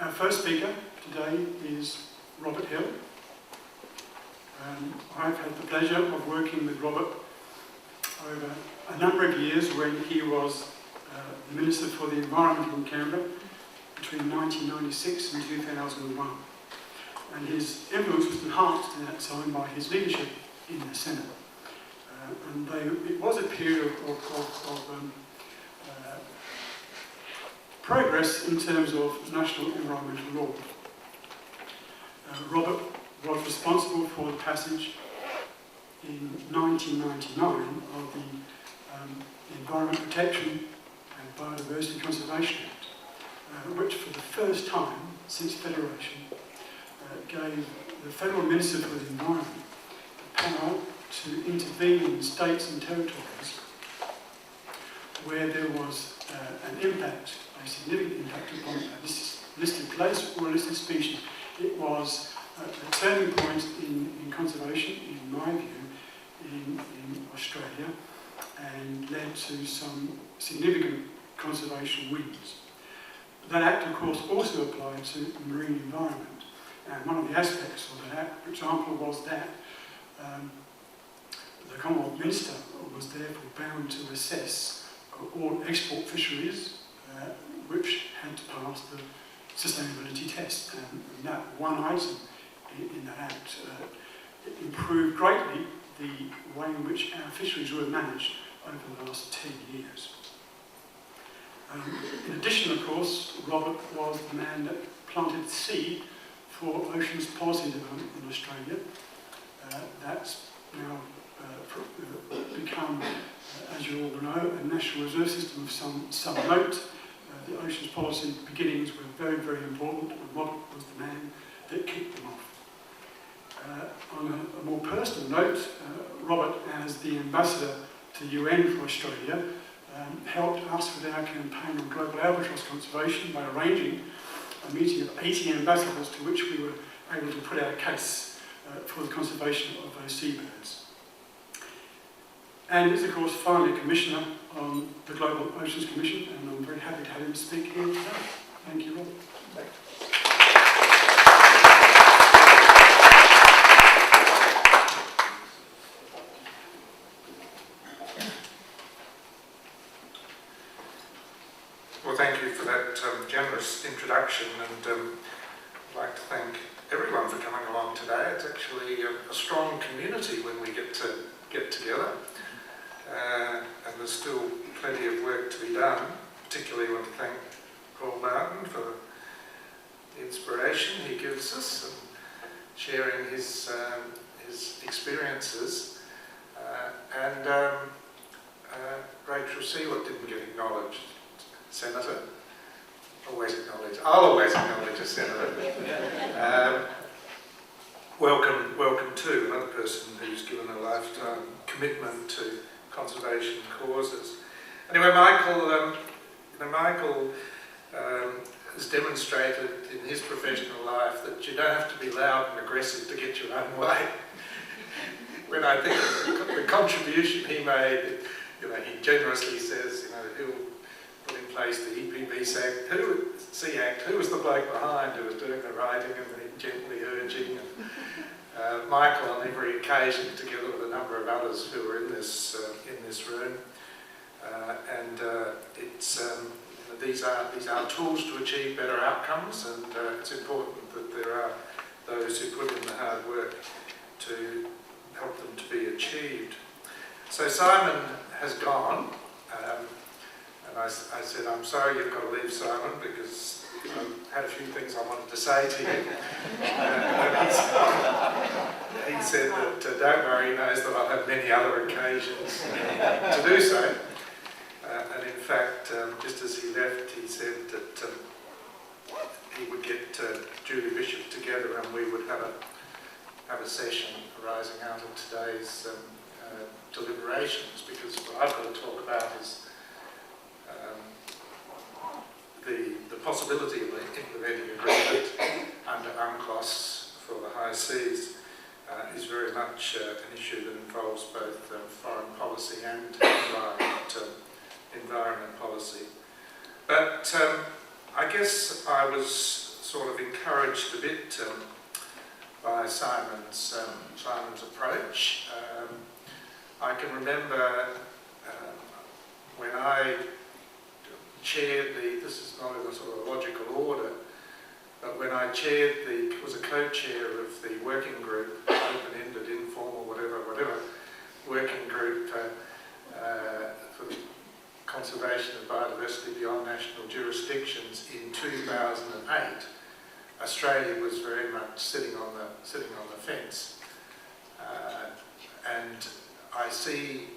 Our first speaker today is Robert Hill. I've had the pleasure of working with Robert over a number of years when he was the Minister for the Environment in Canberra between 1996 and 2001. And his influence was enhanced in that time by his leadership in the Senate. It was a period of progress in terms of national environmental law. Robert was responsible for the passage in 1999 of the Environment Protection and Biodiversity Conservation Act, which for the first time since Federation gave the Federal Minister for the Environment the power to intervene in states and territories where there was an impact, a significant impact upon a listed place or a listed species. It was a turning point in conservation, in my view, in Australia, and led to some significant conservation wins. That Act, of course, also applied to the marine environment. And one of the aspects of that Act, for example, was that the Commonwealth Minister was therefore bound to assess all export fisheries which had to pass the sustainability test. And that one item in that Act improved greatly the way in which our fisheries were managed over the last 10 years. In addition, of course, Robert was the man that planted the seed for oceans policy development in Australia. That's now become, as you all know, a national reserve system of some note. The oceans policy beginnings were very, very important, and Robert was the man that kicked them off. On a more personal note, Robert, as the ambassador to the UN for Australia, helped us with our campaign on global albatross conservation by arranging a meeting of 80 ambassadors to which we were able to put our case for the conservation of those seabirds. And is, of course, finally a Commissioner on the Global Oceans Commission, and I'm very happy to have him speak here today. Thank you, Robert. Well, thank you for that generous introduction, and I'd like to thank everyone for coming along today. It's actually a strong community when we get together, and there's still plenty of work to be done. Particularly want to thank Paul Martin for the inspiration he gives us and sharing his experiences. Rachel Seward didn't get acknowledged. Senator, I'll always acknowledge a senator. Welcome to another person who's given a lifetime commitment to conservation causes. Anyway, Michael has demonstrated in his professional life that you don't have to be loud and aggressive to get your own way. When I think of the contribution he made, he generously says, he'll put in place the EPBC Act. Who was the bloke behind who was doing the writing and the gently urging? And Michael, on every occasion, together with a number of others who were in this room, these are tools to achieve better outcomes, and it's important that there are those who put in the hard work to help them to be achieved. So Simon has gone. And I said, I'm sorry you've got to leave, Simon, because I had a few things I wanted to say to you. He said that, don't worry, he knows that I'll have many other occasions to do so. And in fact, just as he left, he said that he would get Julie Bishop together and we would have a session arising out of today's deliberations, because what I've got to talk about is the possibility of implementing agreement under UNCLOS for the high seas is very much an issue that involves both foreign policy and environment policy. But I guess I was sort of encouraged a bit by Simon's approach. I can remember when I chaired this is not in a sort of logical order, but when I chaired was a co-chair of the working group, open-ended, informal, whatever, working group for the conservation of biodiversity beyond national jurisdictions in 2008, Australia was very much sitting on the fence, and I see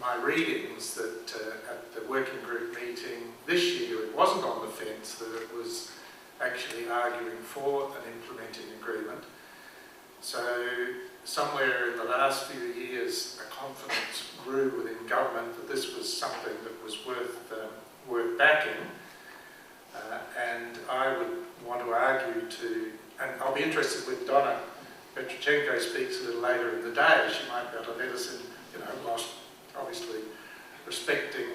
my readings that at the working group meeting this year it wasn't on the fence, that it was actually arguing for an implementing agreement. So somewhere in the last few years a confidence grew within government that this was something that was worth backing, and I would want to argue and I'll be interested when Donna Petrochenko speaks a little later in the day. She might be able to let us in, whilst obviously respecting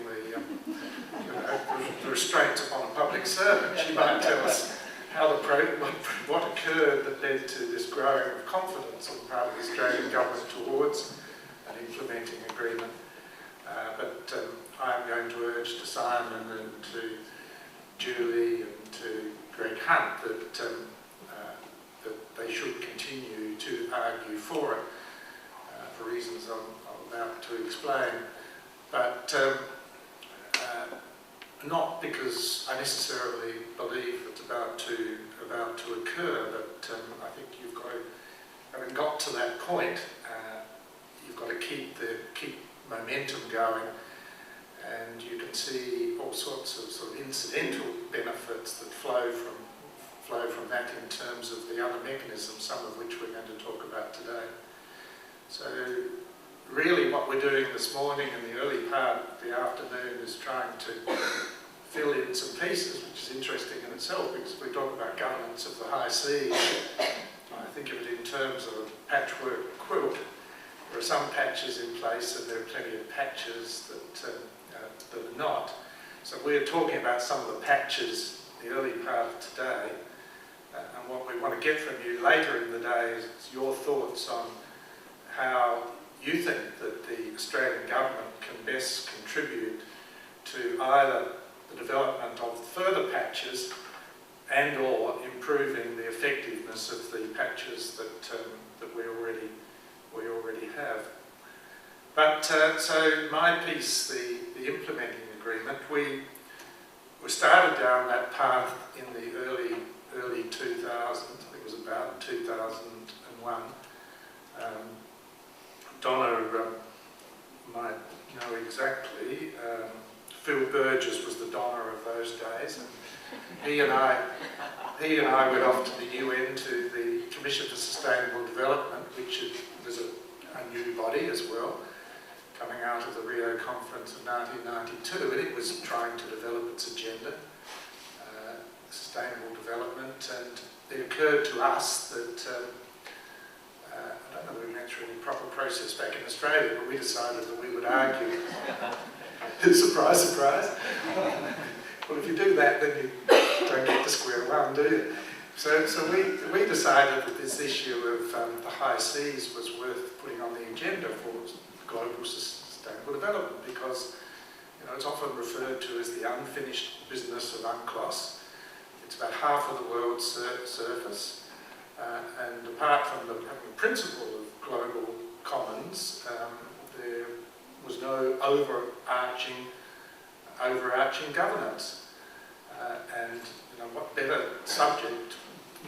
the restraints upon a public servant. She might tell us how what occurred that led to this growing of confidence on the part of the Australian government towards an implementing agreement. But I'm going to urge to Simon and to Julie and to Greg Hunt that they should continue to argue for it for reasons I'm about to explain. But not because I necessarily believe it's about to occur, but I think you've got to, having got to that point, you've got to keep momentum going, and you can see all sorts of sort of incidental benefits that flow from that in terms of the other mechanisms, some of which we're going to talk about today. So really what we're doing this morning in the early part of the afternoon is trying to fill in some pieces, which is interesting in itself, because if we talk about governance of the high seas, I think of it in terms of a patchwork quilt. There are some patches in place and there are plenty of patches that are not. So we're talking about some of the patches in the early part of today, and what we want to get from you later in the day is your thoughts on how you think that the Australian government can best contribute to either the development of further patches and or improving the effectiveness of the patches that we already have. But so my piece, the implementing agreement, we started down that path in the early 2000s. I think it was about 2001. Donna might know exactly. Phil Burgess was the Donna of those days, and he and I went off to the UN, to the Commission for Sustainable Development, which was a new body as well, coming out of the Rio Conference of 1992, and it was trying to develop its agenda, sustainable development, and it occurred to us that I don't know whether we went through any proper process back in Australia, but we decided that we would argue. Surprise, surprise. Well, if you do that, then you don't get to square one, do you? So we decided that this issue of the high seas was worth putting on the agenda for global sustainable development, because it's often referred to as the unfinished business of UNCLOS. It's about half of the world's surface. And apart from the principle of global commons, there was no overarching governance. And what better subject,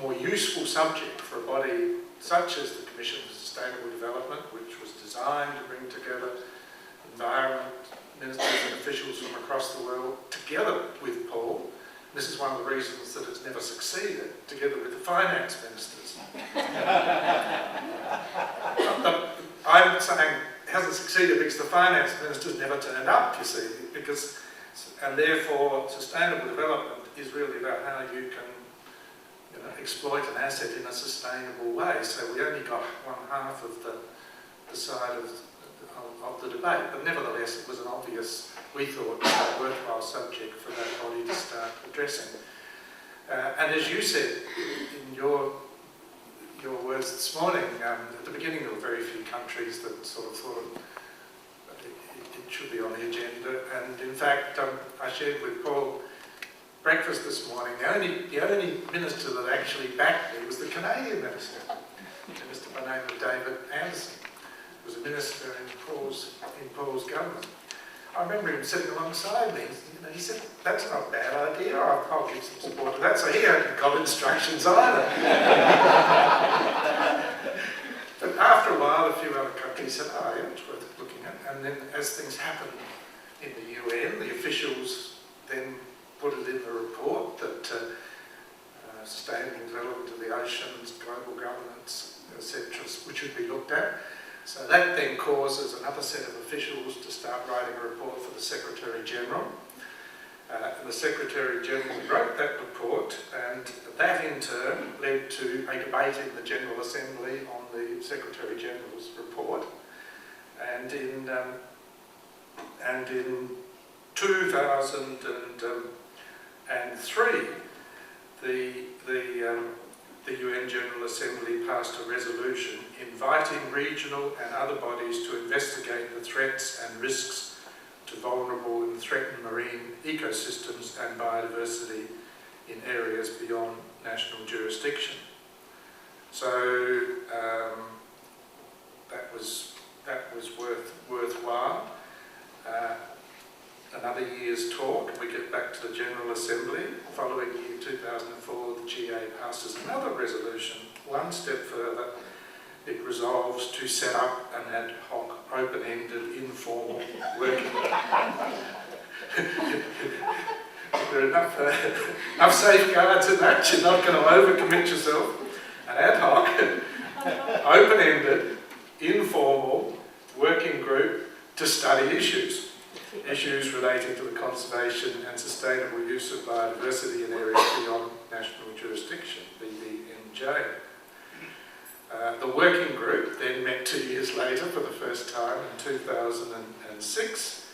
more useful subject for a body such as the Commission for Sustainable Development, which was designed to bring together environment ministers and officials from across the world together with Paul. This is one of the reasons that it's never succeeded, together with the finance ministers. I'm saying it hasn't succeeded because the finance ministers never turned up, you see, and therefore sustainable development is really about how you can exploit an asset in a sustainable way. So we only got one half of the side of the debate, but nevertheless it was an obvious, we thought, worthwhile subject for that body to start addressing. And as you said in your words this morning, at the beginning there were very few countries that sort of thought it should be on the agenda. And in fact, I shared with Paul breakfast this morning. The only minister that actually backed me was the Canadian minister, a minister by the name of David Anderson. He was a minister in Paul's government. I remember him sitting alongside me. He said, "That's not a bad idea. I'll give some support to that." So he hadn't got instructions either. But after a while, a few other countries said, "Oh, yeah, it's worth looking at." And then, as things happened in the UN, the officials then put it in the report that sustainable development of the oceans, global governance, etc., which should be looked at. So that then causes another set of officials to start writing a report for the Secretary-General. And the Secretary-General wrote that report, and that in turn led to a debate in the General Assembly on the Secretary-General's report. And in 2003, the UN General Assembly passed a resolution inviting regional and other bodies to investigate the threats and risks to vulnerable and threatened marine ecosystems and biodiversity in areas beyond national jurisdiction. So that was worthwhile. Another year's talk, we get back to the General Assembly. Following year 2004, the GA passes another resolution. One step further, it resolves to set up an ad hoc, open-ended, informal working group. There are enough safeguards in that, you're not going to overcommit yourself. An ad hoc, open-ended, informal working group to study issues relating to the conservation and sustainable use of biodiversity in areas beyond national jurisdiction, BBNJ. The working group then met 2 years later for the first time in 2006,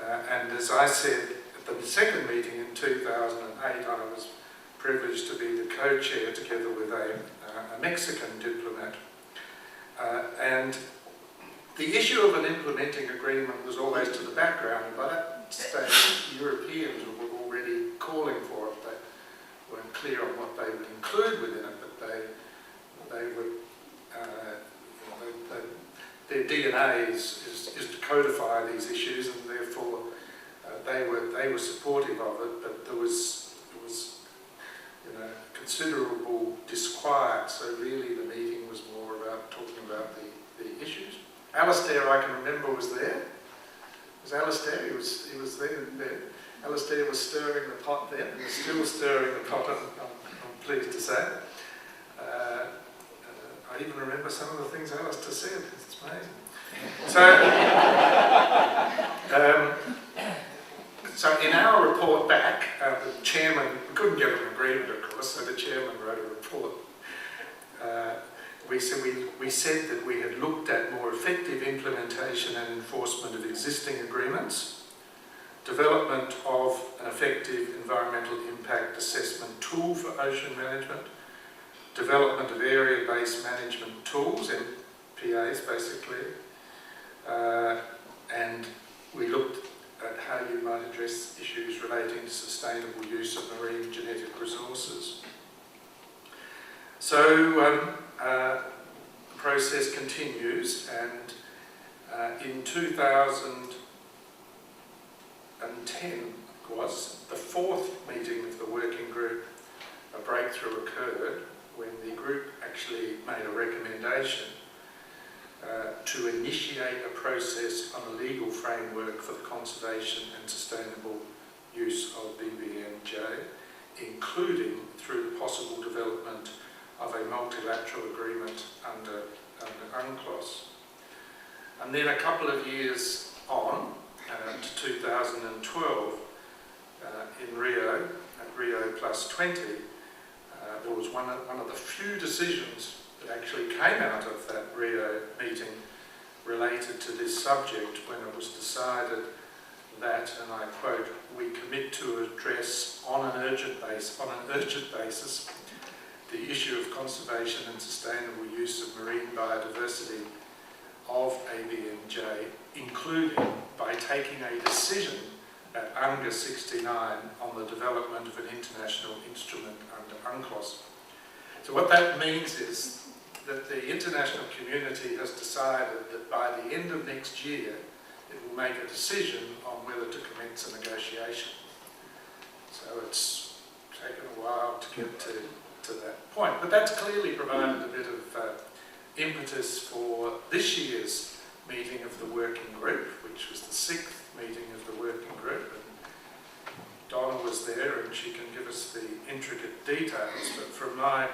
and as I said at the second meeting in 2008, I was privileged to be the co-chair together with a Mexican diplomat, and the issue of an implementing agreement was always to the background, and by that stage Europeans were already calling for it. They weren't clear on what they would include within it, but they would, their DNA is to codify these issues, and therefore they were supportive of it, but there was considerable disquiet, so really the meeting was more about talking about the issues. Alistair, I can remember, was there. It was Alistair, he was there. Alistair was stirring the pot then, and is still stirring the pot, I'm pleased to say. I even remember some of the things Alistair said, it's amazing. So in our report back, the chairman, we couldn't get an agreement of course, so the chairman wrote a report. We said that we had looked at more effective implementation and enforcement of existing agreements, development of an effective environmental impact assessment tool for ocean management, development of area-based management tools, MPAs basically, and we looked at how you might address issues relating to sustainable use of marine genetic resources. So the process continues, and in 2010 was the fourth meeting of the working group, a breakthrough occurred when the group actually made a recommendation to initiate a process on a legal framework for the conservation and sustainable use of BBNJ, including through the possible development of a multilateral agreement under UNCLOS. And then a couple of years on, to 2012, in Rio, at Rio +20, there was one of the few decisions that actually came out of that Rio meeting related to this subject, when it was decided that, and I quote, "we commit to address on an urgent basis basis the issue of conservation and sustainable use of marine biodiversity of ABNJ, including by taking a decision at UNGA 69 on the development of an international instrument under UNCLOS. So what that means is that the international community has decided that by the end of next year it will make a decision on whether to commence a negotiation. So it's taken a while to get to that point, but that's clearly provided a bit of impetus for this year's meeting of the working group, which was the 6th meeting of the working group. And Donna was there and she can give us the intricate details, but from my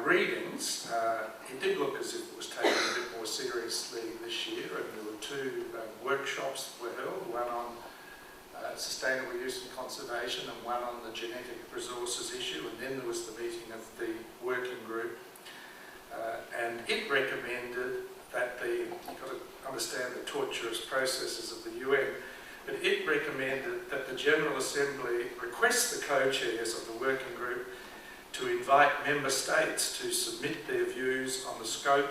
readings, it did look as if it was taken a bit more seriously this year, and there were 2 workshops that were held, one on sustainable use and conservation and one on the genetic resources issue, and then there was the meeting of the working group. And it recommended that you've got to understand the tortuous processes of the UN, but it recommended that the General Assembly request the co-chairs of the working group to invite member states to submit their views on the scope,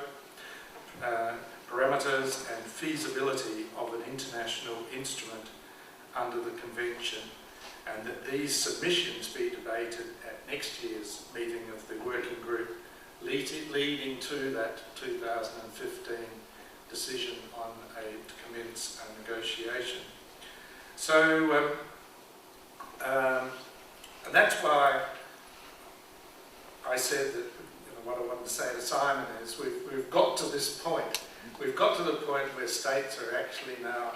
parameters and feasibility of an international instrument under the Convention, and that these submissions be debated at next year's meeting of the working group, leading to that 2015 decision on to commence a negotiation. So, and that's why I said that what I wanted to say to Simon is we've got to this point. We've got to the point where states are actually now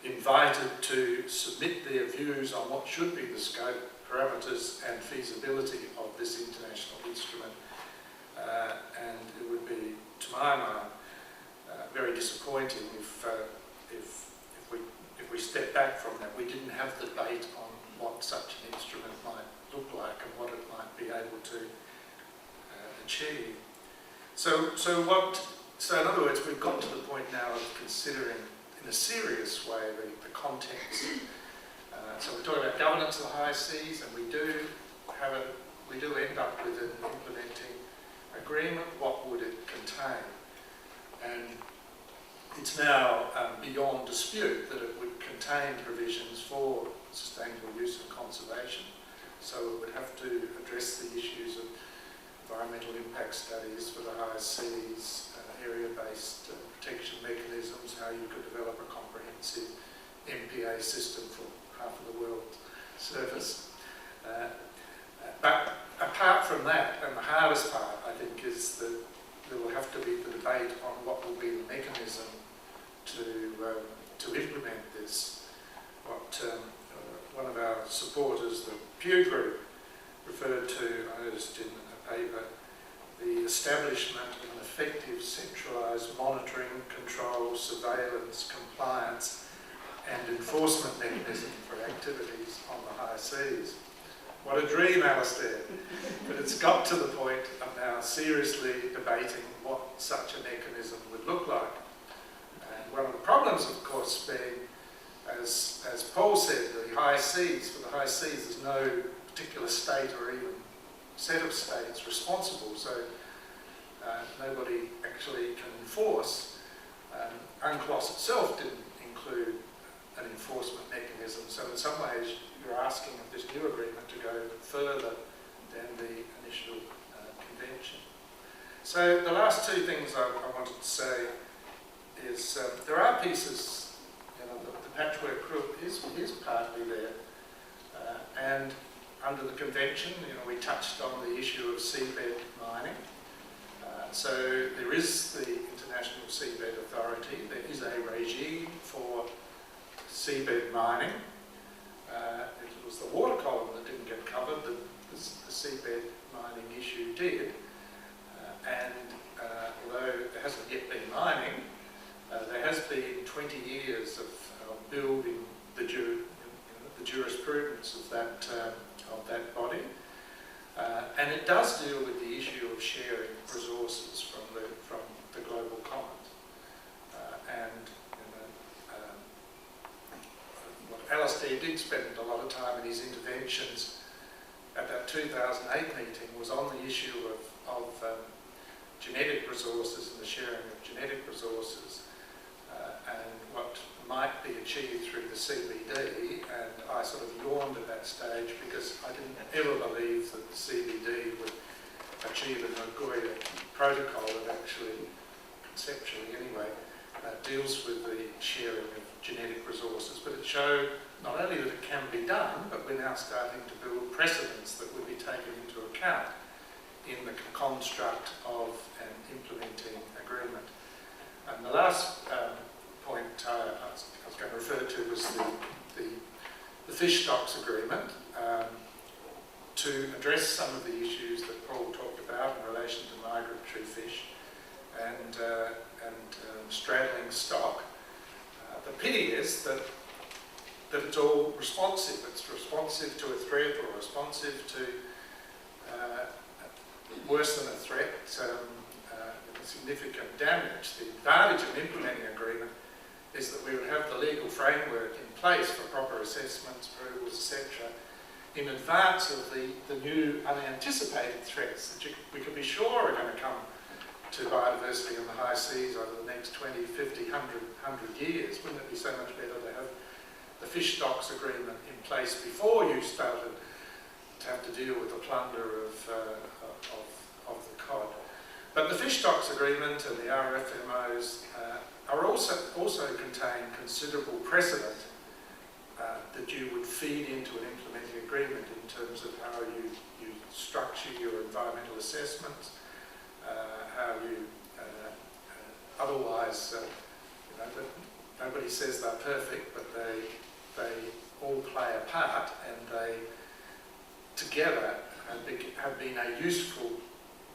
invited to submit their views on what should be the scope, parameters and feasibility of this international instrument. And it would be, to my mind, very disappointing if we step back from that. We didn't have the debate on what such an instrument might look like and what it might be able to achieve. So in other words, we've got to the point now of considering in a serious way the context. So we're talking about governance of the high seas, and we do end up with an implementing agreement. What would it contain? And it's now beyond dispute that it would contain provisions for sustainable use and conservation. So it would have to address the issues of environmental impact studies for the high seas, area-based protection mechanisms, how you could develop a comprehensive MPA system for half of the world's surface. But apart from that, and the hardest part, I think, is that there will have to be the debate on what will be the mechanism to implement this. What one of our supporters, the Pew Group, referred to, I noticed in a paper, the establishment of an effective centralised monitoring, control, surveillance, compliance and enforcement mechanism for activities on the high seas. What a dream, Alistair. But it's got to the point of now seriously debating what such a mechanism would look like. And one of the problems, of course, being, as Paul said, the high seas, for the high seas there's no particular state or even set of states responsible, so nobody actually can enforce. UNCLOS itself didn't include an enforcement mechanism, so in some ways you're asking of this new agreement to go further than the initial convention. So the last 2 things I wanted to say is there are pieces, the patchwork quilt is partly there, and under the convention, we touched on the issue of seabed mining. So there is the International Seabed Authority. There is a regime for seabed mining. It was the water column that didn't get covered. The seabed mining issue did. Although there hasn't yet been mining, there has been 20 years of building the jurisprudence of that body. And it does deal with the issue of sharing resources from the global commons. Alistair did spend a lot of time in his interventions at that that 2008 meeting was on the issue of genetic resources and the sharing of genetic resources and what might be achieved through the CBD, and I sort of yawned at that stage because I didn't ever believe that the CBD would achieve a Nagoya protocol that actually, conceptually anyway, deals with the sharing of genetic resources. But it showed not only that it can be done, but we're now starting to build precedents that will be taken into account in the construct of an implementing agreement. And the last point I was going to refer to was the fish stocks agreement to address some of the issues that Paul talked about in relation to migratory fish and straddling stock. The pity is that it's all responsive. It's responsive to a threat or responsive to worse than a threat, significant damage. The advantage of an implementing agreement is that we would have the legal framework in place for proper assessments, approvals, etc., in advance of the new unanticipated threats that we can be sure are going to come to biodiversity on the high seas over the next 20, 50, 100 years. Wouldn't it be so much better to have the fish stocks agreement in place before you started to have to deal with the plunder of the cod? But the fish stocks agreement and the RFMOs are also contain considerable precedent that you would feed into an implementing agreement in terms of how you structure your environmental assessments, how you otherwise, nobody says they're perfect, but they all play a part, and they together have been a useful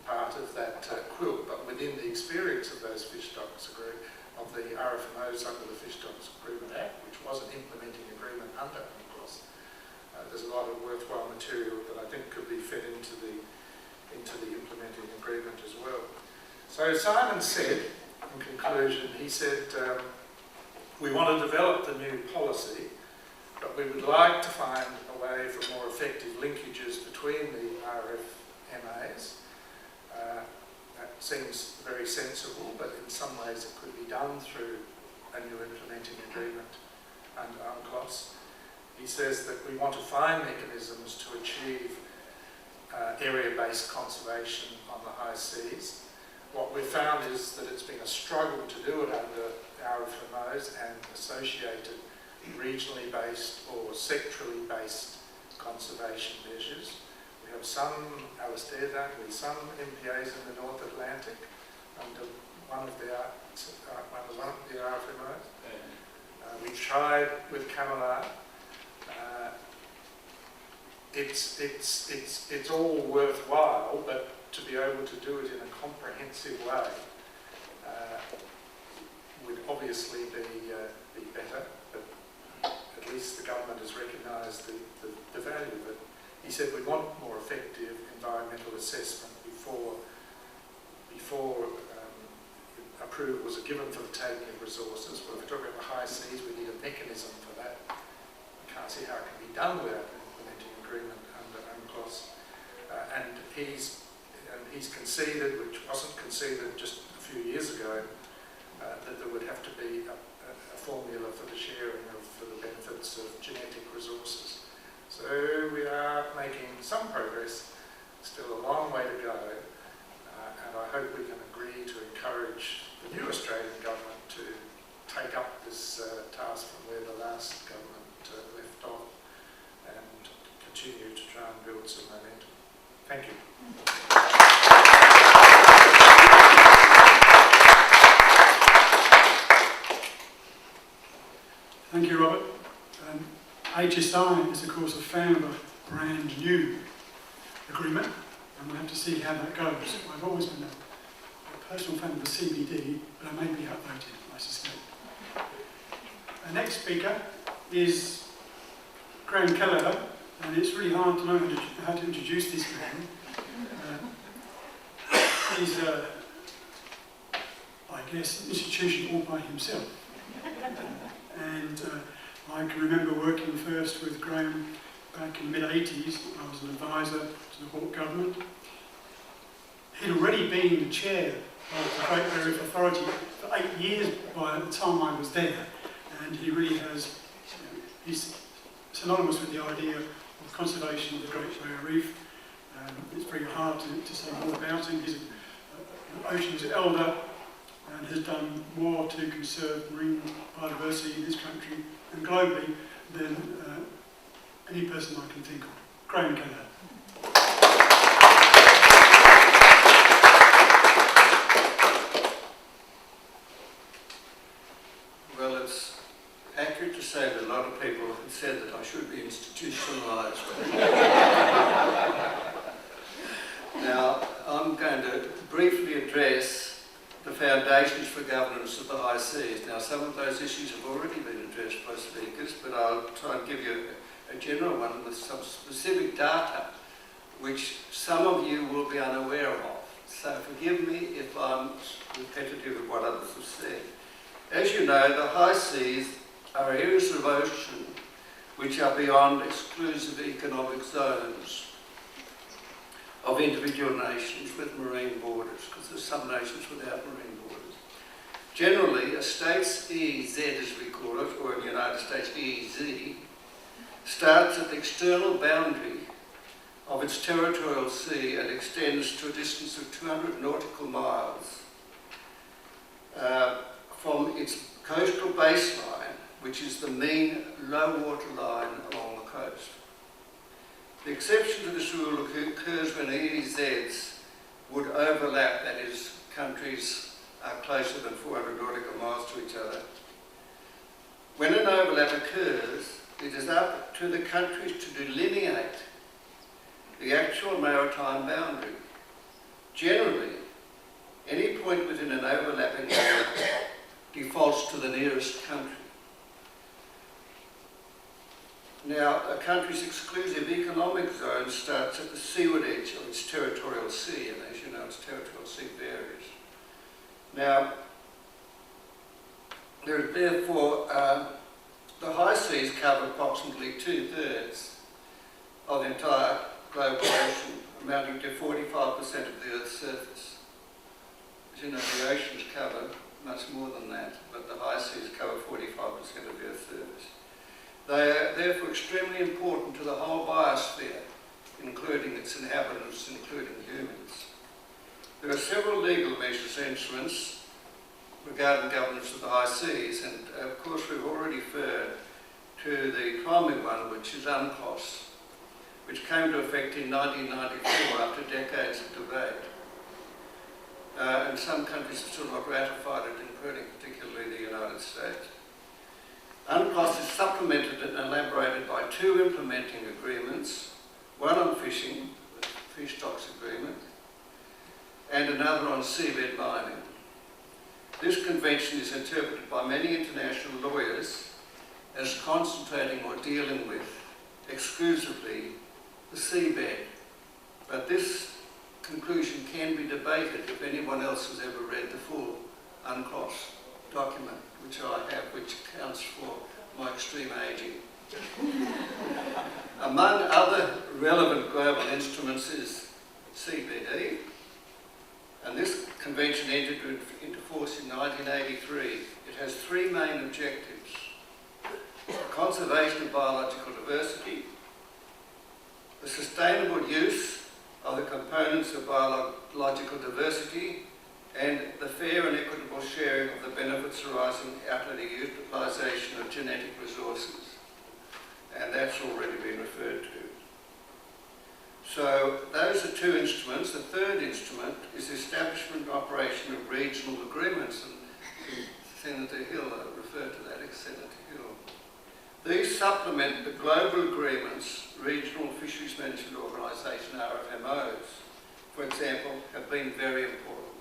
part of that quilt. But within the experience of those fish stocks agreement, of the RFMOs under the Fish Stocks Agreement Act, which was an implementing agreement under UNCLOS, there's a lot of worthwhile material that I think could be fed into the implementing agreement as well. So Simon said, in conclusion, he said, we want to develop the new policy, but we would like to find a way for more effective linkages between the RFMAs. That seems very sensible, but in some ways it could be done through a new implementing agreement under UNCLOS. He says that we want to find mechanisms to achieve area-based conservation on the high seas. What we've found is that it's been a struggle to do it under RFMOs and associated regionally based or sectorally based conservation measures. We have some, Alistair, don't we, some MPAs in the North Atlantic under one of the RFMOs. We tried with Camelot. It's all worthwhile, but to be able to do it in a comprehensive way would obviously be better, but at least the government has recognised the value of it. He said we want more effective environmental assessment before approvals are given for the taking of resources. Well, if we're talking about the high seas, we need a mechanism for that. I can't see how it can be done without an implementing agreement under UNCLOS. And he's conceded, which wasn't conceded just a few years ago, that there would have to be a formula for the sharing of the benefits of genetic resources. So we are making some progress, still a long way to go, and I hope we can agree to encourage the new Australian government to take up this task from where the last government left off and continue to try and build some momentum. Thank you. Thank you, Robert. HSI is, of course, a fan of a brand new agreement, and we'll have to see how that goes. I've always been a personal fan of the CBD, but I may be outvoted, I suspect. Our next speaker is Graham Keller, and it's really hard to know how to introduce this man. He's, I guess, an institution all by himself. And I can remember working first with Graham back in the mid-80s. I was an advisor to the Hawke government. He'd already been the chair of the Great Barrier Reef Authority for 8 years by the time I was there, and he really has, he's synonymous with the idea of conservation of the Great Barrier Reef. It's very hard to say more about him. He's an oceans elder and has done more to conserve marine biodiversity in this country and globally than any person I can think of. Graham Keller. Well, it's accurate to say that a lot of people have said that I should be institutionalised. Now, I'm going to briefly address the foundations for governance of the high seas. Now, some of those issues have already been addressed by speakers, but I'll try and give you a general one with some specific data which some of you will be unaware of. So forgive me if I'm repetitive of what others have said. As you know, the high seas are areas of ocean which are beyond exclusive economic zones of individual nations with marine borders, because there's some nations without marine borders. Generally, a state's EEZ, as we call it, or in the United States, EEZ, starts at the external boundary of its territorial sea and extends to a distance of 200 nautical miles from its coastal baseline, which is the mean low water line along the coast. The exception to this rule occurs when EEZs would overlap, that is, countries are closer than 400 nautical miles to each other. When an overlap occurs, it is up to the countries to delineate the actual maritime boundary. Generally, any point within an overlapping area defaults to the nearest country. Now, a country's exclusive economic zone starts at the seaward edge of its territorial sea, and as you know, its territorial sea varies. Now, therefore, the high seas cover approximately 2/3 of the entire global ocean, amounting to 45% of the Earth's surface. As you know, the oceans cover much more than that, but the high seas cover 45% of the Earth's surface. They are therefore extremely important to the whole biosphere, including its inhabitants, including humans. There are several legal measures and instruments regarding governance of the high seas, and of course we've already referred to the primary one, which is UNCLOS, which came into effect in 1994 after decades of debate. And some countries have still not ratified it, including particularly the United States. UNCLOS is supplemented and elaborated by 2 implementing agreements, one on fishing, the Fish Stocks Agreement, and another on seabed mining. This convention is interpreted by many international lawyers as concentrating or dealing with exclusively the seabed, but this conclusion can be debated if anyone else has ever read the full UNCLOS document, which I have, which accounts for my extreme ageing. Among other relevant global instruments is CBD, and this convention entered into force in 1983. It has 3 main objectives: the conservation of biological diversity, the sustainable use of the components of biological diversity, and the fair and equitable sharing of the benefits arising out of the utilisation of genetic resources. And that's already been referred to. So those are 2 instruments. The third instrument is the establishment and operation of regional agreements, and Senator Hill referred to that as Senator Hill. These supplement the global agreements. Regional Fisheries Management Organisation, RFMOs, for example, have been very important.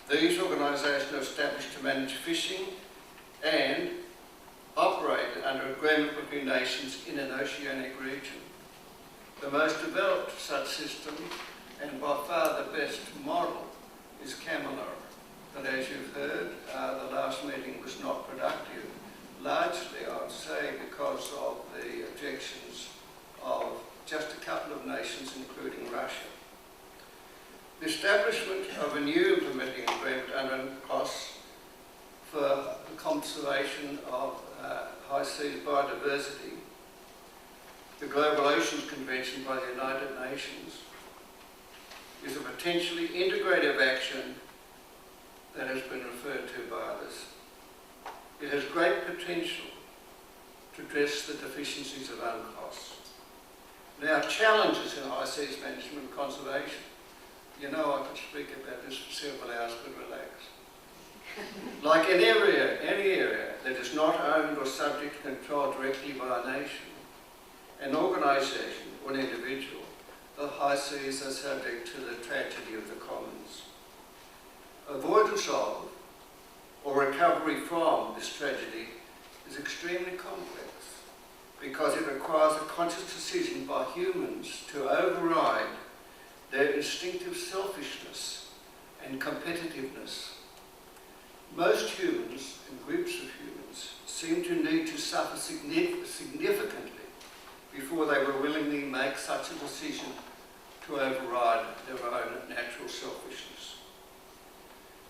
These organisations are established to manage fishing and operate under agreement between nations in an oceanic region. The most developed such system, and by far the best model, is CAMELOR. But as you've heard, the last meeting was not productive, largely, I would say, because of the objections nations, including Russia. The establishment of a new implementing agreement under UNCLOS for the conservation of high seas biodiversity, the Global Oceans Convention by the United Nations, is a potentially integrative action that has been referred to by others. It has great potential to address the deficiencies of UNCLOS. Now, challenges in high seas management and conservation. You know, I could speak about this for several hours, but relax. Like any area that is not owned or subject to control directly by a nation, an organisation or an individual, the high seas are subject to the tragedy of the commons. Avoidance of or recovery from this tragedy is extremely complex because it requires a conscious decision by humans to override their instinctive selfishness and competitiveness. Most humans and groups of humans seem to need to suffer significantly before they will willingly make such a decision to override their own natural selfishness.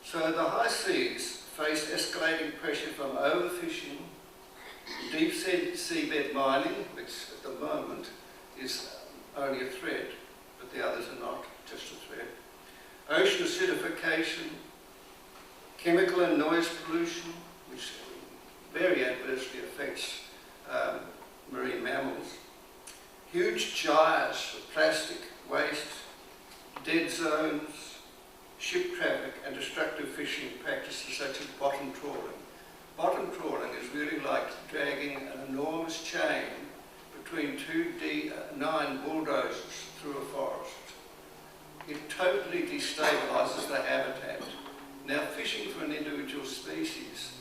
So the high seas face escalating pressure from overfishing, deep seabed mining, which at the moment is only a threat, but the others are not just a threat, ocean acidification, chemical and noise pollution, which very adversely affects marine mammals, huge gyres of plastic waste, dead zones, ship traffic and destructive fishing practices such as bottom trawling. Bottom trawling is really like dragging an enormous chain between two D9 bulldozers through a forest. It totally destabilises the habitat. Now, fishing for an individual species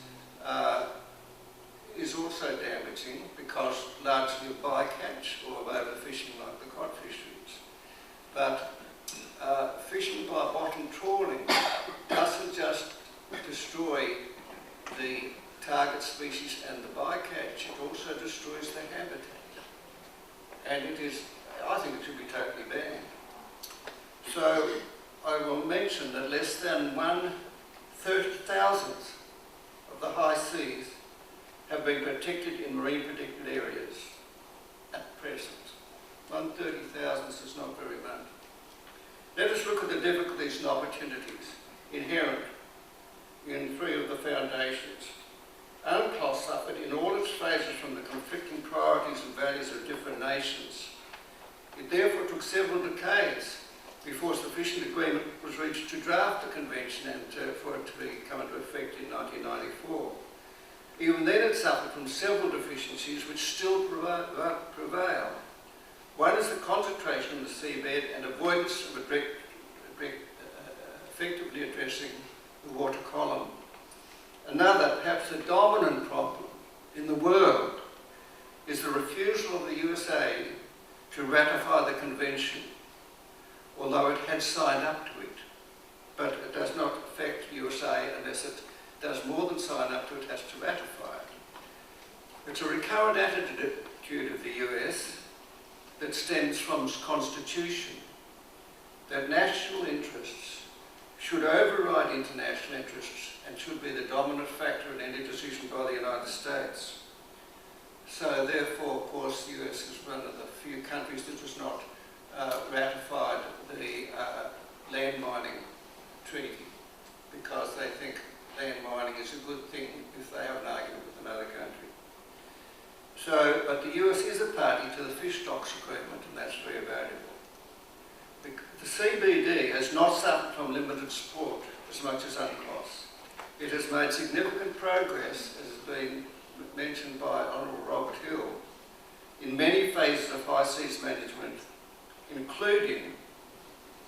is also damaging because largely of bycatch or of overfishing like the cod fisheries. But fishing by bottom trawling doesn't just destroy the target species and the bycatch, it also destroys the habitat. And it is, I think it should be totally banned. So I will mention that less than 1/30,000 of the high seas have been protected in marine protected areas at present. 1/30,000 is not very much. Let us look at the difficulties and opportunities inherent in three of the foundations. UNCLOS suffered in all its phases from the conflicting priorities and values of different nations. It therefore took several decades before sufficient agreement was reached to draft the convention and for it to come into effect in 1994. Even then it suffered from several deficiencies which still prevail. One is the concentration on the seabed and avoidance of effectively addressing the water column. Another, perhaps the dominant problem in the world, is the refusal of the USA to ratify the convention, although it had signed up to it. But it does not affect the USA unless it does more than sign up to it, it has to ratify it. It's a recurrent attitude of the US that stems from its constitution, that national interests should override international interests and should be the dominant factor in any decision by the United States. So therefore, of course, the US is one of the few countries that has not ratified the land mining treaty because they think land mining is a good thing if they have an argument with another country. So, but the US is a party to the fish stocks agreement, and that's very valuable. The CBD has not suffered from limited support as much as UNCLOS. It has made significant progress, as has been mentioned by Honourable Robert Hill, in many phases of high seas management, including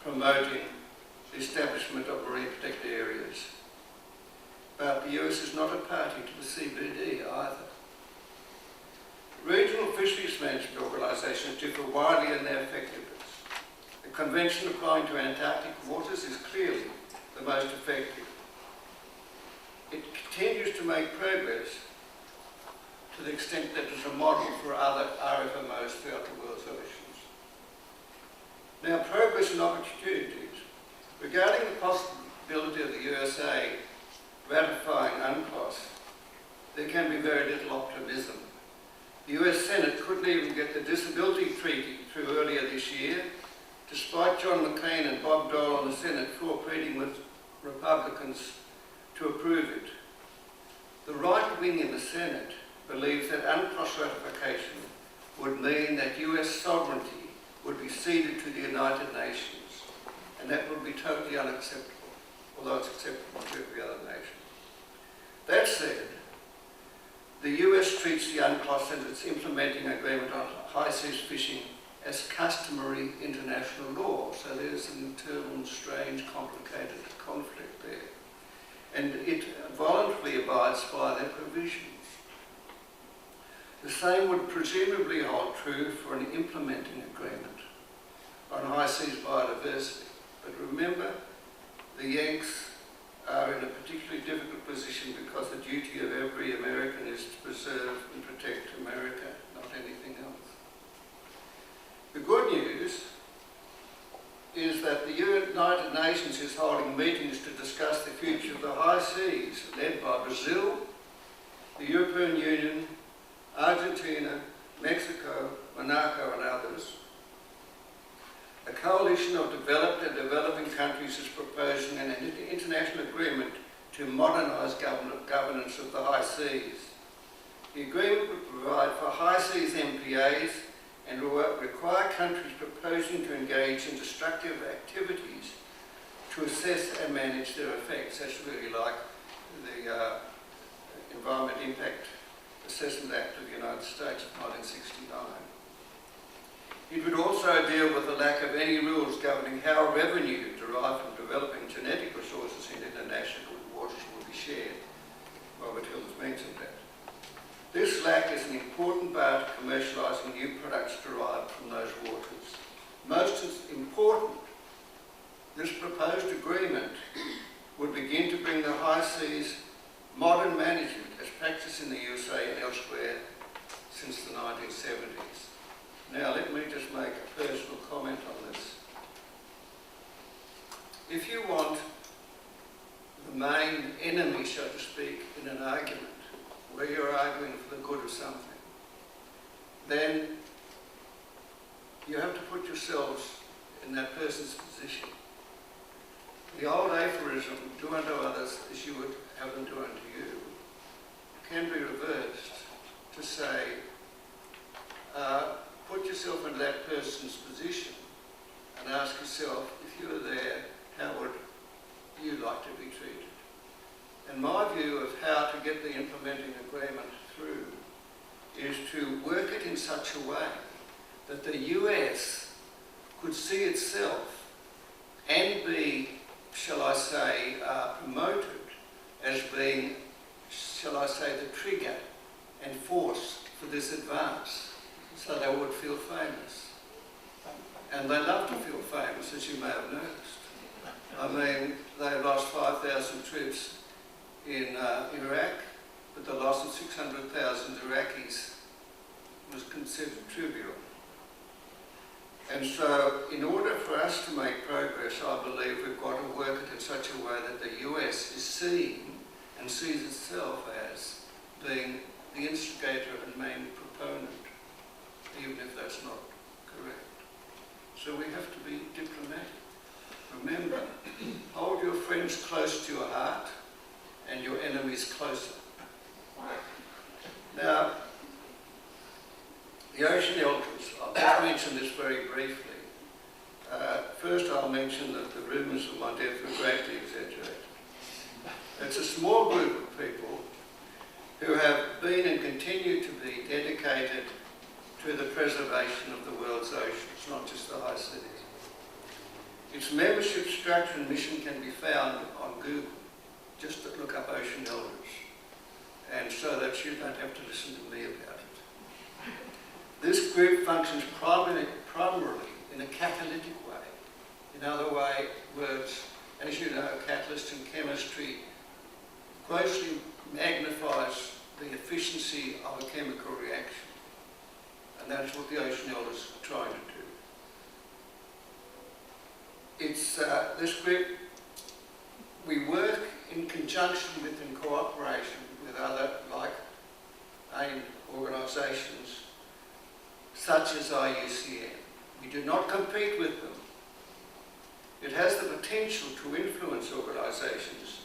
promoting the establishment of marine protected areas. But the US is not a party to the CBD either. Regional fisheries management organisations differ widely in their effectiveness. The convention applying to Antarctic waters is clearly the most effective. It continues to make progress to the extent that it is a model for other RFMOs throughout the world's oceans. Now, progress and opportunities. Regarding the possibility of the USA ratifying UNCLOS, there can be very little optimism. The US Senate couldn't even get the Disability Treaty through earlier this year, despite John McCain and Bob Dole in the Senate cooperating with Republicans to approve it. The right wing in the Senate believes that UNCLOS ratification would mean that US sovereignty would be ceded to the United Nations, and that would be totally unacceptable, although it's acceptable to every other nation. That said, the US treats the UNCLOS and its implementing agreement on high seas fishing as customary international law, so there's an internal, strange, complicated conflict there. And it voluntarily abides by their provisions. The same would presumably hold true for an implementing agreement on high seas biodiversity. But remember, the Yanks are in a particularly difficult position because the duty of every American is to preserve and protect America, not anything else. The good news is that the United Nations is holding meetings to discuss the future of the high seas, led by Brazil, the European Union, Argentina, Mexico, Monaco and others. A coalition of developed and developing countries is proposing an international agreement to modernise governance of the high seas. The agreement would provide for high seas MPAs and require countries proposing to engage in destructive activities to assess and manage their effects. That's really like the Environment Impact Assessment Act of the United States of 1969. It would also deal with the lack of any rules governing how revenue derived from developing genetic resources in international waters will be shared. Robert Hill has mentioned that. This lack is an important bar to commercialising new products derived from those waters. Most important, this proposed agreement would begin to bring the high seas modern management as practiced in the USA and elsewhere since the 1970s. Now let me just make a personal comment on this. If you want the main enemy, so to speak, in an argument, where you're arguing for the good of something, then you have to put yourselves in that person's position. The old aphorism, do unto others as you would have them do unto you, can be reversed to say, put yourself in that person's position and ask yourself, if you were there, how would you like to be treated? And my view of how to get the implementing agreement through is to work it in such a way that the US could see itself and be, shall I say, promoted as being, shall I say, the trigger and force for this advance, so they would feel famous. And they love to feel famous, as you may have noticed. I mean, they lost 5,000 troops in Iraq, but the loss of 600,000 Iraqis was considered trivial. And so, in order for us to make progress, I believe we've got to work it in such a way that the US is seen and sees itself as being the instigator and main proponent, even if that's not correct. So we have to be diplomatic. Remember, hold your friends close to your heart and your enemies closer. Now, the ocean elders, I'll just mention this very briefly. First I'll mention that the rumours of my death were greatly exaggerated. It's a small group of people who have been and continue to be dedicated to the preservation of the world's oceans, not just the high seas. Its membership structure and mission can be found on Google. Just look up Ocean Elders, and so that you don't have to listen to me about it. This group functions primarily in a catalytic way. In other words, as you know, catalyst in chemistry grossly magnifies the efficiency of a chemical reaction. And that's what the Ocean Elders are trying to do. This group, we work in conjunction with and cooperation with other like-aimed organisations such as IUCN. We do not compete with them. It has the potential to influence organisations,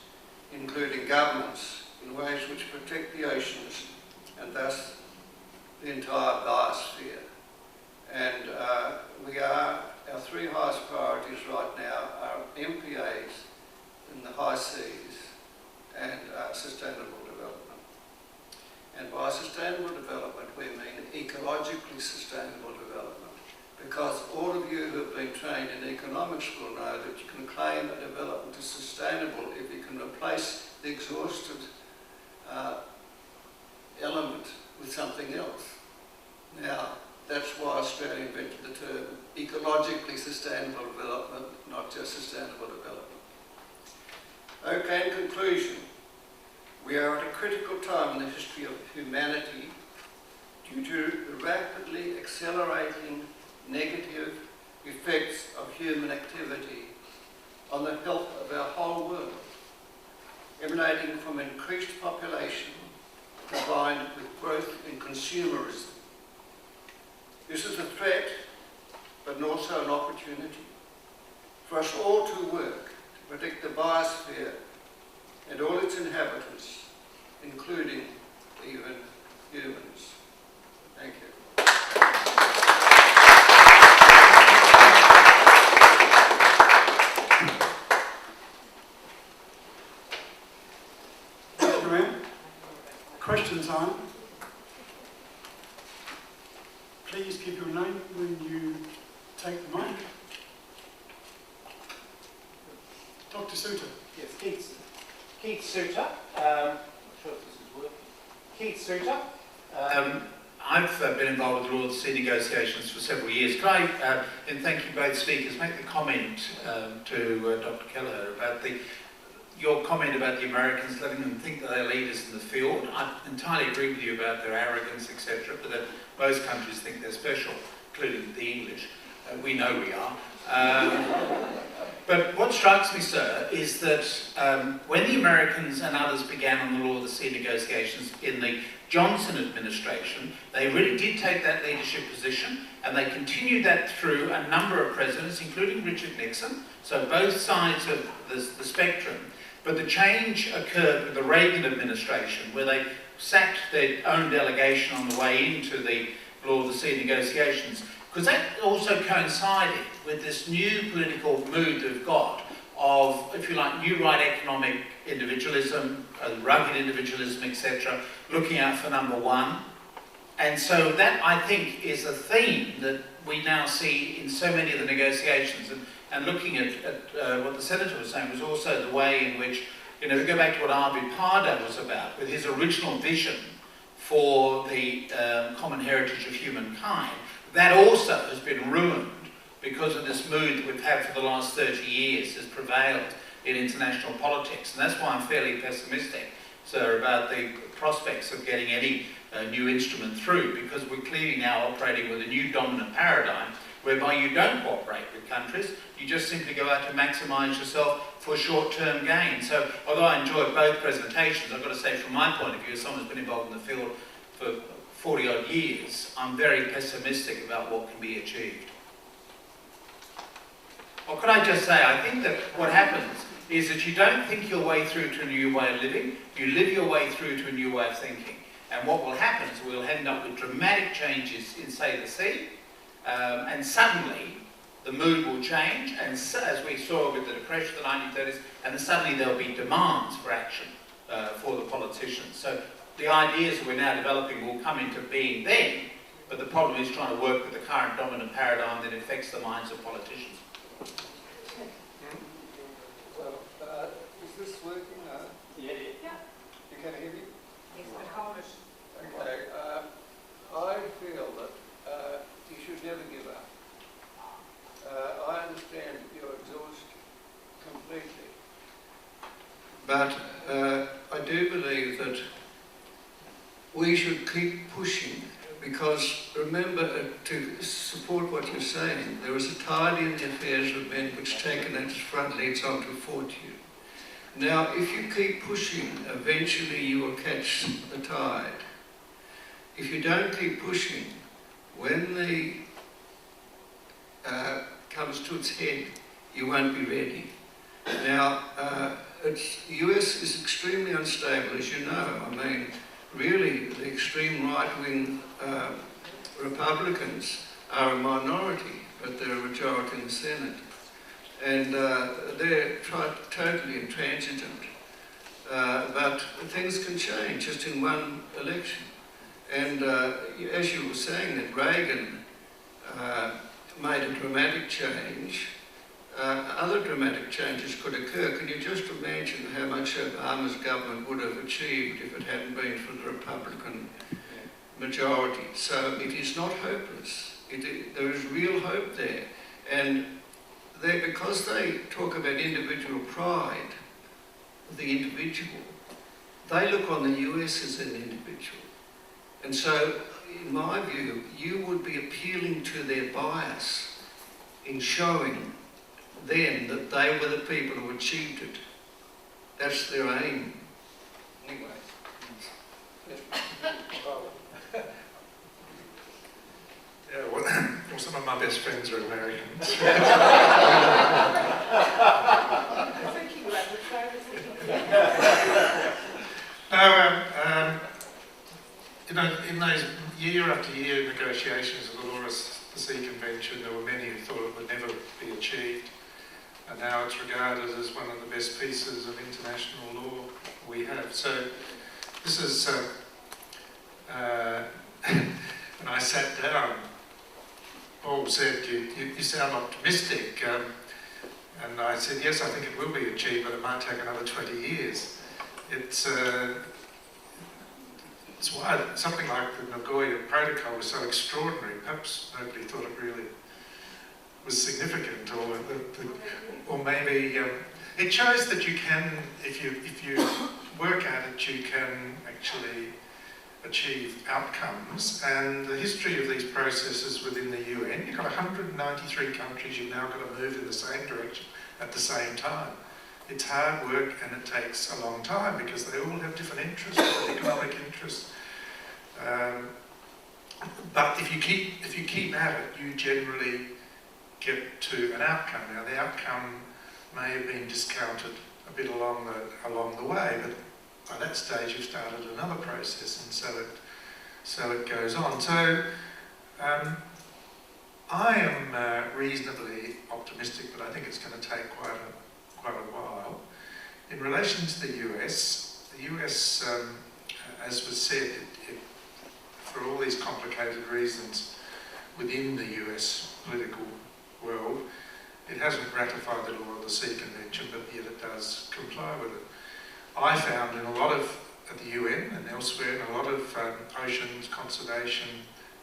including governments, in ways which protect the oceans and thus the entire biosphere. And our three highest priorities right now are MPAs in the high seas and sustainable development. And by sustainable development we mean ecologically sustainable development, because all of you who have been trained in economics will know that you can claim a development is sustainable if you can replace the exhausted element with something else. Now, that's why Australia invented the term ecologically sustainable development, not just sustainable development. Okay, in conclusion, we are at a critical time in the history of humanity due to the rapidly accelerating negative effects of human activity on the health of our whole world, emanating from increased population combined with growth in consumerism. This is a threat, but also an opportunity for us all to work to protect the biosphere and all its inhabitants, including even humans. Thank you. Thank you, Anne. Question time. Please give your name when you take the mic. Dr. Suter. Yes, Keith Suter. Not sure if this is working. Keith Suter. I've been involved with the Royal Sea negotiations for several years. Could I, in thanking both speakers, make the comment to Dr. Kelleher about your comment about the Americans letting them think that they're leaders in the field? I entirely agree with you about their arrogance, etc., but that most countries think they're special, including the English. We know we are. But what strikes me, sir, is that when the Americans and others began on the Law of the Sea negotiations in the Johnson administration, they really did take that leadership position, and they continued that through a number of presidents, including Richard Nixon, so both sides of the spectrum. But the change occurred with the Reagan administration, where they sacked their own delegation on the way into the Law of the Sea negotiations, because that also coincided with this new political mood they've got of, if you like, new right economic individualism, rugged individualism, etc., looking out for number one. And so that, I think, is a theme that we now see in so many of the negotiations. And looking at what the Senator was saying was also the way in which, you know, to go back to what Arvid Pardo was about, with his original vision for the common heritage of humankind, that also has been ruined because of this mood that we've had for the last 30 years has prevailed in international politics. And that's why I'm fairly pessimistic, sir, about the prospects of getting any new instrument through, because we're clearly now operating with a new dominant paradigm whereby you don't cooperate with countries, you just simply go out to maximise yourself for short-term gain. So although I enjoyed both presentations, I've got to say from my point of view, as someone who's been involved in the field for 40-odd years, I'm very pessimistic about what can be achieved. Or could I just say, I think that what happens is that you don't think your way through to a new way of living, you live your way through to a new way of thinking. And what will happen is we'll end up with dramatic changes in, say, the sea, and suddenly the mood will change, and so, as we saw with the Depression of the 1930s, and suddenly there'll be demands for action for the politicians. So the ideas that we're now developing will come into being then, but the problem is trying to work with the current dominant paradigm that affects the minds of politicians. Well, is this working? Yeah. You can hear me? Yes, but hold it. Okay. I feel that you should never give up. I understand you're exhausted completely. But I do believe that we should keep pushing, because remember, to support what you're saying, there is a tide in the affairs of men which taken at its front leads on to fortune. Now, if you keep pushing, eventually you will catch the tide. If you don't keep pushing, when the comes to its head, you won't be ready. Now, US is extremely unstable, as you know. I mean, really, the extreme right-wing Republicans are a minority, but they're a majority in the Senate. And they're totally intransigent. But things can change just in one election. And as you were saying, that Reagan made a dramatic change. Other dramatic changes could occur. Can you just imagine how much Obama's government would have achieved if it hadn't been for the Republican majority? So it is not hopeless. There is real hope there. And because they talk about individual pride of the individual, they look on the US as an individual. And so, in my view, you would be appealing to their bias in showing them that they were the people who achieved it. That's their aim. Anyway. Yeah, well, some of my best friends are Americans. You know, in those year after year negotiations of the Loras Sea Convention, there were many who thought it would never be achieved. And now it's regarded as one of the best pieces of international law we have. So this is, when I sat down, Paul said, you sound optimistic. And I said, yes, I think it will be achieved, but it might take another 20 years. It's why something like the Nagoya Protocol was so extraordinary. Perhaps nobody thought it really was significant, or maybe it shows that you can, if you work at it, you can actually achieve outcomes. And the history of these processes within the UN, you've got 193 countries, you've now got to move in the same direction at the same time. It's hard work and it takes a long time because they all have different interests, economic interests. But if you keep at it, you generally get to an outcome. Now the outcome may have been discounted a bit along the way, but by that stage you've started another process, and so it goes on. So I am reasonably optimistic, but I think it's going to take quite a while. In relation to the US, as was said, for all these complicated reasons within the US political world, it hasn't ratified the law of the Sea Convention, but yet it does comply with it. I found in a lot of, at the UN and elsewhere, in a lot of oceans conservation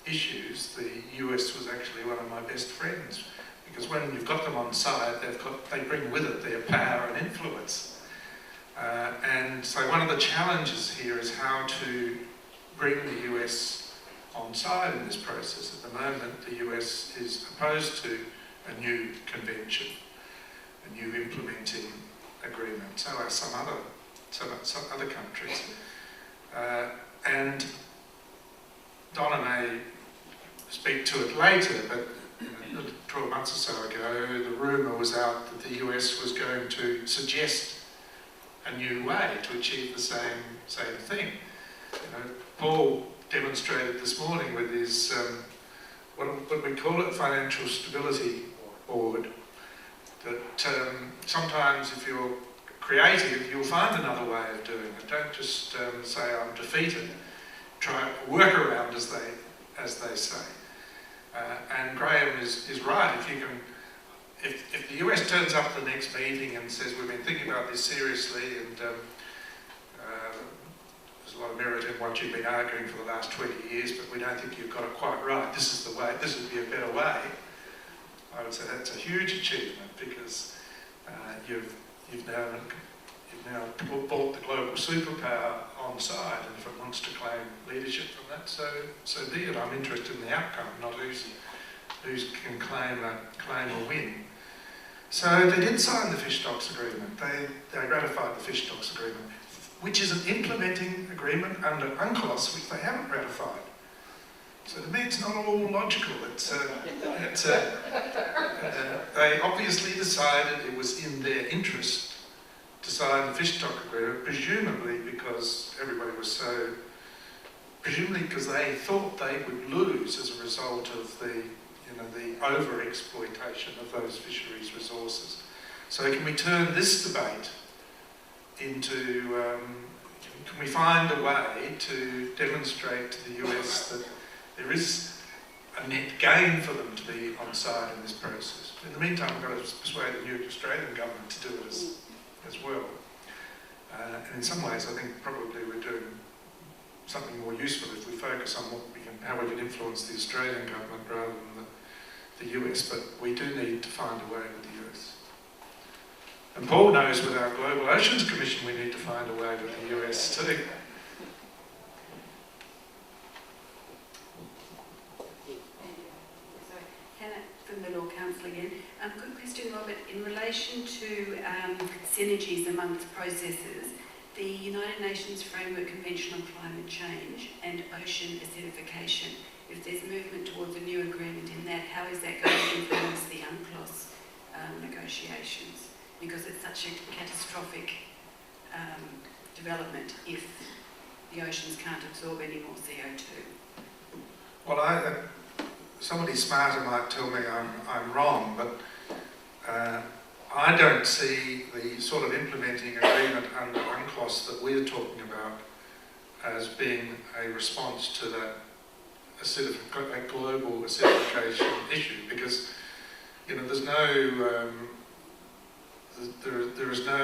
issues, the US was actually one of my best friends, because when you've got them on side, they bring with it their power and influence. And so one of the challenges here is how to bring the US on side in this process. At the moment, the US is opposed to a new convention, a new implementing agreement. So are some other countries. And Donna may speak to it later, but 12 months or so ago, the rumour was out that the US was going to suggest a new way to achieve the same thing. You know, Paul demonstrated this morning with his, what we call it, Financial Stability Board, that sometimes if you're creative, you'll find another way of doing it. Don't just say, I'm defeated. Try work around, as they say. And Graham is right. If the US turns up at the next meeting and says, we've been thinking about this seriously, and there's a lot of merit in what you've been arguing for the last 20 years, but we don't think you've got it quite right, this is the way, this would be a better way, I would say that's a huge achievement, because you've now you've now brought the global superpower on side, and if it wants to claim leadership from that, so be it. I'm interested in the outcome, not who can claim a win. So they did sign the fish stocks agreement. They ratified the fish stocks agreement, which is an implementing agreement under UNCLOS, which they haven't ratified. So to me, it's not all logical. They obviously decided it was in their interest to sign the fish stock agreement, presumably because they thought they would lose as a result of the over-exploitation of those fisheries resources. So can we turn this debate into, can we find a way to demonstrate to the US that there is a net gain for them to be on side in this process? In the meantime, we've got to persuade the new Australian government to do it as well. And in some ways, I think probably we're doing something more useful if we focus on how we can influence the Australian government rather than the US, but we do need to find a way with the US. And Paul knows with our Global Oceans Commission we need to find a way with the US too. Hannah from the Law Council again. Good question, Robert. In relation to synergies amongst processes, the United Nations Framework Convention on Climate Change and ocean acidification, if there's movement towards a new agreement in that, how is that going to influence the UNCLOS negotiations? Because it's such a catastrophic development if the oceans can't absorb any more CO2. Well, somebody smarter might tell me I'm wrong, but I don't see the sort of implementing agreement under UNCLOS that we're talking about as being a response to that a global acidification issue, because there's no there is no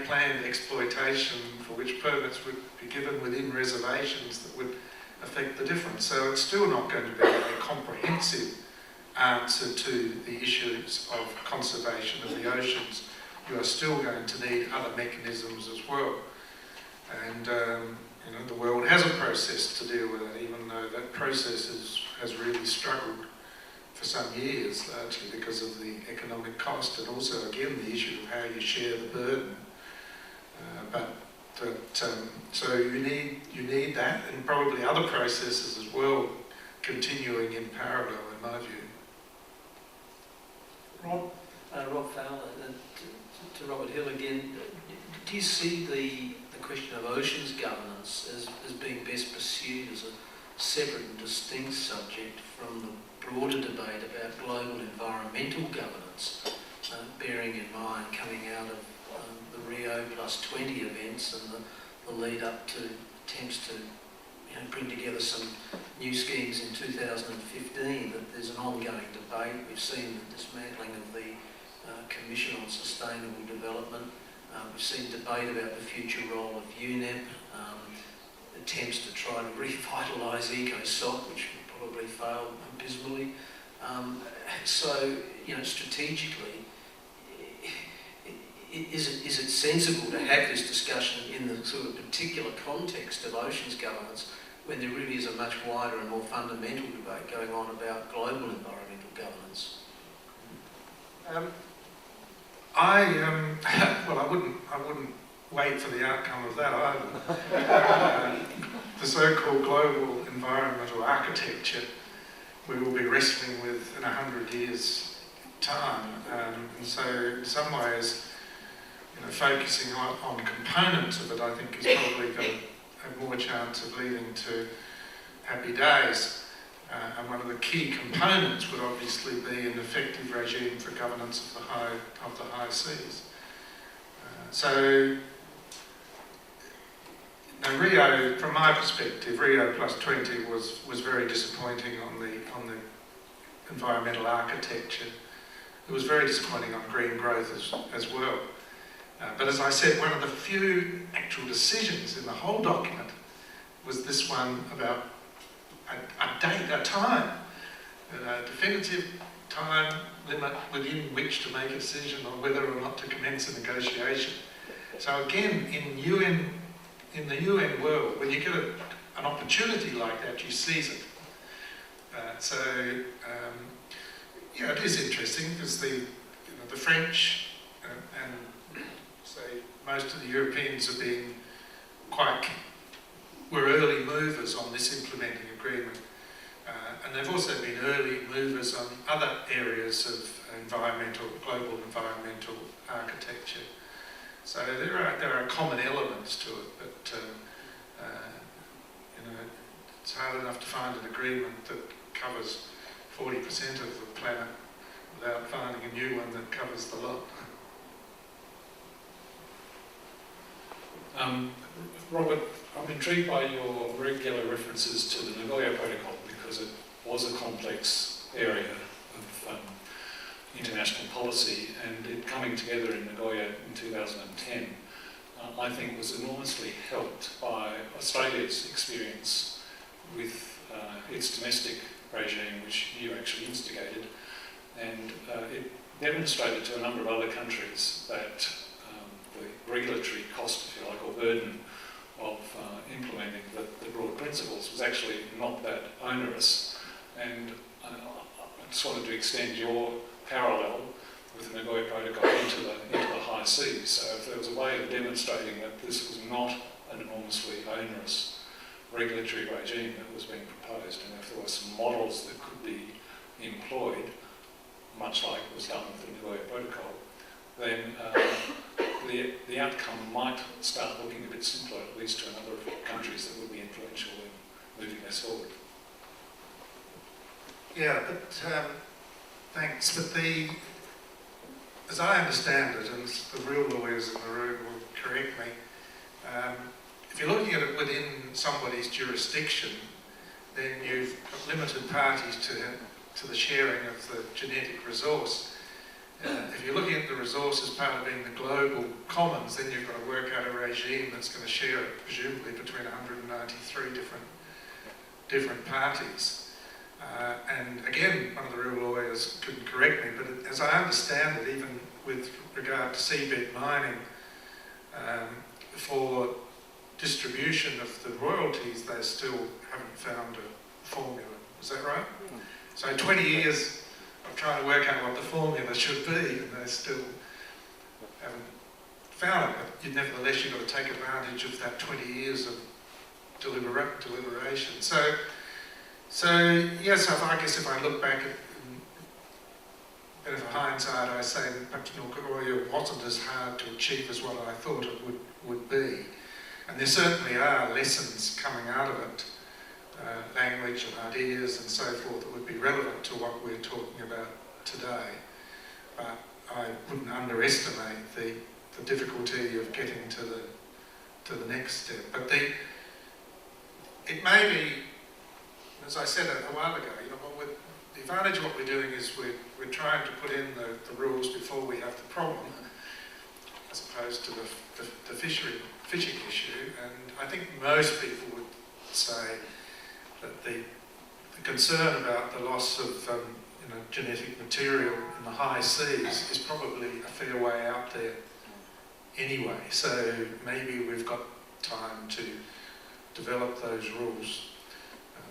planned exploitation for which permits would be given within reservations that would affect the difference. So it's still not going to be a comprehensive answer to the issues of conservation of the oceans. You are still going to need other mechanisms as well. And the world has a process to deal with it, even though that process has really struggled for some years, largely because of the economic cost and also, again, the issue of how you share the burden. So you need that, and probably other processes as well, continuing in parallel, in my view. Rob Fowler, to Robert Hill again. Do you see the question of oceans governance as being best pursued as a separate and distinct subject from the broader debate about global environmental governance, bearing in mind coming out of the Rio +20 events and the lead up to attempts to bring together some new schemes in 2015, that there's an ongoing debate. We've seen the dismantling of the Commission on Sustainable Development. We've seen debate about the future role of UNEP, attempts to try to revitalise ECOSOC, which probably failed abysmally. So, strategically, is it sensible to have this discussion in the sort of particular context of oceans governance when there really is a much wider and more fundamental debate going on about global environmental governance? I wouldn't wait for the outcome of that either. The so-called global environmental architecture we will be wrestling with in 100 years' time, and so in some ways, focusing on components of it, I think, is probably going to have more chance of leading to happy days. And one of the key components would obviously be an effective regime for governance of the high seas. Rio, from my perspective, Rio +20 was very disappointing on the environmental architecture. It was very disappointing on green growth as well. But as I said, one of the few actual decisions in the whole document was this one about a time, a definitive time limit within which to make a decision on whether or not to commence a negotiation. So again, in the UN world, when you get an opportunity like that, you seize it. Yeah, it is interesting because the French and say most of the Europeans have been were early movers on this implementing agreement, and they've also been early movers on other areas of global environmental architecture. So there are common elements to it, but it's hard enough to find an agreement that covers 40% of the planet without finding a new one that covers the lot. Robert, I'm intrigued by your regular references to the Nagoya Protocol because it was a complex area of international policy, and it coming together in Nagoya in 2010, I think was enormously helped by Australia's experience with its domestic regime, which you actually instigated, and it demonstrated to a number of other countries that the regulatory cost, if you like, or burden of implementing the broad principles was actually not that onerous. And I just wanted to extend your parallel with the Nagoya Protocol into the high seas. So if there was a way of demonstrating that this was not an enormously onerous regulatory regime that was being proposed, and if there were some models that could be employed, much like was done with the Nagoya Protocol, then the outcome might start looking a bit simpler, at least to a number of countries that would be influential in moving this forward. Yeah, but thanks. But as I understand it, and the real lawyers in the room will correct me, if you're looking at it within somebody's jurisdiction, then you've got limited parties to the sharing of the genetic resource. If you're looking at the resource as part of being the global commons, then you've got to work out a regime that's going to share it, presumably between 193 different parties. And again, one of the real lawyers couldn't correct me, but as I understand it, even with regard to seabed mining, for distribution of the royalties, they still haven't found a formula. Is that right? Mm. So 20 years of trying to work out what the formula should be, and they still haven't found it. But nevertheless, you've got to take advantage of that 20 years of deliberation. So yes, I guess if I look back at a bit of hindsight, I say that perhaps Nagoya wasn't as hard to achieve as what I thought it would be. And there certainly are lessons coming out of it, language and ideas and so forth, that would be relevant to what we're talking about today. But I wouldn't underestimate the difficulty of getting to the next step. But it may be, as I said a while ago, the advantage of what we're doing is we're trying to put in the rules before we have the problem, as opposed to the fishing issue. And I think most people would say that the concern about the loss of genetic material in the high seas is probably a fair way out there anyway. So maybe we've got time to develop those rules,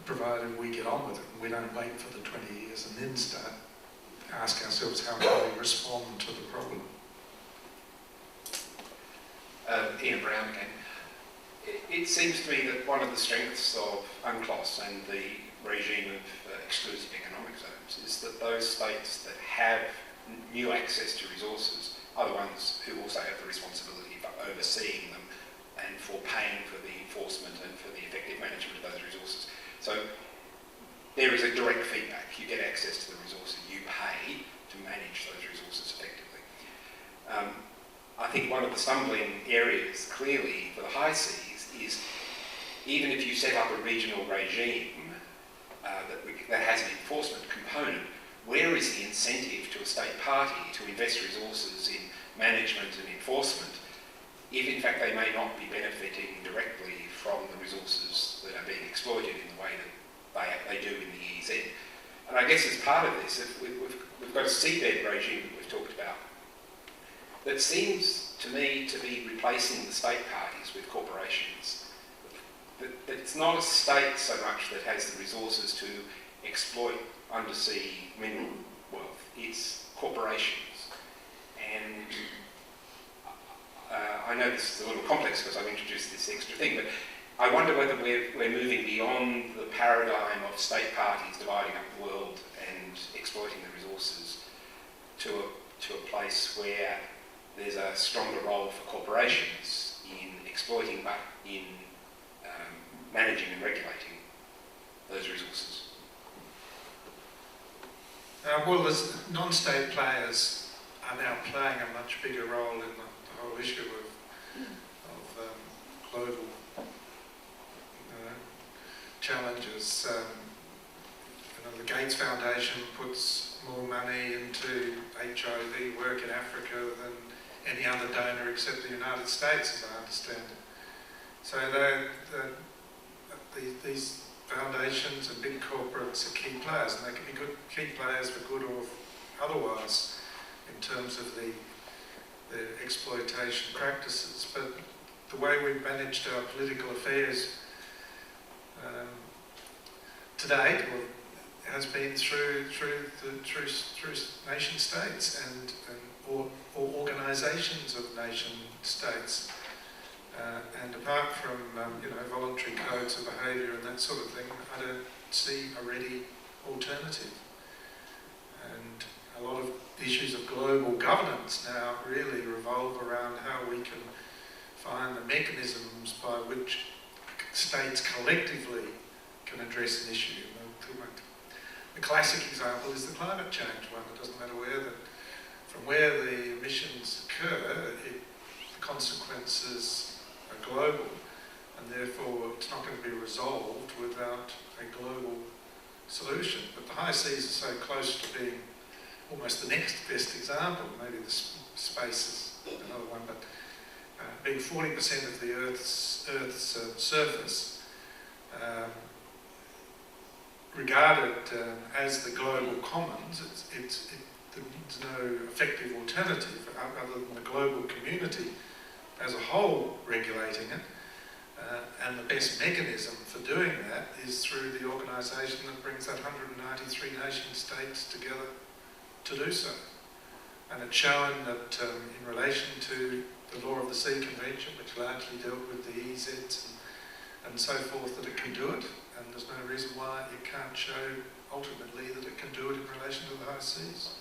provided we get on with it and we don't wait for the 20 years and then ask ourselves how can we respond to the problem. Ian Brown again. It seems to me that one of the strengths of UNCLOS and the regime of exclusive economic zones is that those states that have new access to resources are the ones who also have the responsibility for overseeing them and for paying for the enforcement and for the effective management of those resources. So there is a direct feedback. You get access to the resources, you pay to manage those resources effectively. I think one of the stumbling areas clearly for the high seas is even if you set up a regional regime that has an enforcement component, where is the incentive to a state party to invest resources in management and enforcement if in fact they may not be benefiting directly from the resources that are being exploited in the way that they do in the EEZ? And I guess as part of this, we've got a seabed regime that we've talked about that seems to me to be replacing the state parties with corporations. But it's not a state so much that has the resources to exploit undersea mineral wealth, it's corporations. And I know this is a little complex because I've introduced this extra thing, but I wonder whether we're moving beyond the paradigm of state parties dividing up the world and exploiting the resources to a place where there's a stronger role for corporations in exploiting but in managing and regulating those resources. Well, there's non-state players are now playing a much bigger role in the whole issue of global challenges. The Gates Foundation puts more money into HIV work in Africa than any other donor except the United States, as I understand it. So these foundations and big corporates are key players, and they can be good key players for good or otherwise in terms of the exploitation practices. But the way we've managed our political affairs to date has been through nation states or organisations of nation states. And apart from voluntary codes of behaviour and that sort of thing, I don't see a ready alternative. And a lot of issues of global governance now really revolve around how we can find the mechanisms by which states collectively can address an issue. The classic example is the climate change one. It doesn't matter from where the emissions occur, the consequences are global, and therefore it's not going to be resolved without a global solution. But the high seas are so close to being almost the next best example. Maybe the space is another one, but being 40% of the Earth's surface, regarded as the global commons, there's no effective alternative other than the global community as a whole regulating it. And the best mechanism for doing that is through the organisation that brings that 193 nation states together to do so. And it's shown that in relation to the Law of the Sea Convention, which largely dealt with the EEZs and so forth, that it can do it. And there's no reason why it can't show ultimately that it can do it in relation to the high seas.